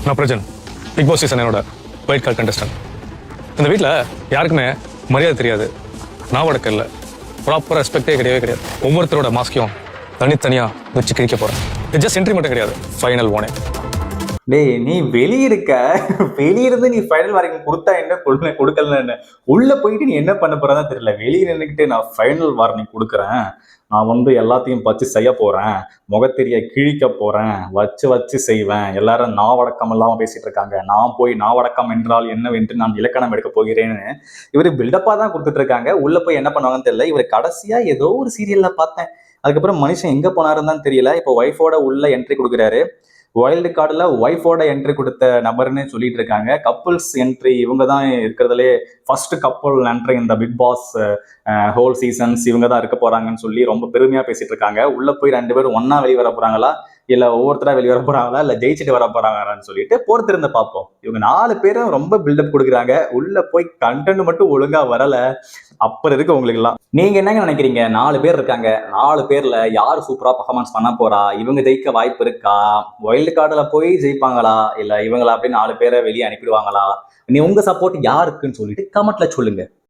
நான் Prajan, big Boss season என்னோட white card contestant. இந்த வீட்டில் யாருக்குமே மரியாதை தெரியாது, நாவடக்கம் இல்லை, ப்ராப்பர் ரெஸ்பெக்டே கிடையாது. ஒவ்வொருத்தரோட மாஸ்கையும் தனித்தனியாக வச்சு கிழிக்க போகிறேன். இது ஜஸ்ட் என்ட்ரி மட்டும் கிடையாது, ஃபைனல் வார்னே. டேய், நீ வெளியிருக்க, வெளியிருந்து நீ ஃபைனல் வார்னிங் கொடுத்தா என்ன, கொடுக்கல என்ன, உள்ள போயிட்டு நீ என்ன பண்ண போறதான் தெரியல. வெளியே நின்றுக்கிட்டு நான் ஃபைனல் வார்னிங் கொடுக்குறேன், நான் எல்லாத்தையும் வச்சு செய்ய போறேன், முகத்தெரிய கிழிக்க போறேன், வச்சு செய்வேன், எல்லாரும் நாவடக்கம் இல்லாம பேசிட்டு இருக்காங்க, நான் போய் நாவடக்கம் என்றால் என்னவென்று நான் இலக்கணம் எடுக்க போகிறேன்னு இவரு பில்டப்பா தான் கொடுத்துட்டு இருக்காங்க. உள்ள போய் என்ன பண்ணுவாங்கன்னு தெரியல. இவர் கடைசியா ஏதோ ஒரு சீரியல்ல பார்த்தேன், அதுக்கப்புறம் மனுஷன் எங்க போனாருன்னு தான் தெரியல. இப்போ ஒய்ஃபோட உள்ள என்ட்ரி கொடுக்குறாரு. வைல்டு கார்டில் ஒய்ஃபோட என்ட்ரி கொடுத்த நபர்னு சொல்லிட்டு இருக்காங்க. கப்புள்ஸ் என்ட்ரி இவங்க தான் இருக்கிறதுலே ஃபர்ஸ்ட் கப்புள் என்ட்ரி இந்த பிக் பாஸ் ஹோல் சீசன்ஸ் இவங்க தான் இருக்க போறாங்கன்னு சொல்லி ரொம்ப பெருமையா பேசிட்டு இருக்காங்க. உள்ள போய் 2 பேரும் ஒன்னா வெளியே வர போறாங்களா, இல்ல ஒவ்வொருத்தரா வெளியே வர போறாங்களா, இல்ல ஜெயிச்சுட்டு வர போறாங்களான்னு சொல்லிட்டு பொறுத்திருந்து பார்ப்போம். இவங்க 4 பேரும் ரொம்ப பில்டப் கொடுக்குறாங்க. உள்ள போய் கண்டென்ட் மட்டும் ஒழுங்கா வரல. அப்புறம் இருக்கு உங்களுக்கு எல்லாம். நீங்க என்னங்க நினைக்கிறீங்க? 4 பேர் இருக்காங்க, 4 பேர்ல யாரு சூப்பரா பர்ஃபார்மன்ஸ் பண்ண போறா, இவங்க ஜெயிக்க வாய்ப்பு இருக்கா, வைல்டு கார்டுல போய் ஜெயிப்பாங்களா, இல்ல இவங்கள அப்படியே 4 பேரை வெளியே அனுப்பிடுவாங்களா, நீ உங்க சப்போர்ட் யாருக்குன்னு சொல்லிட்டு கமெண்ட்ல சொல்லுங்க.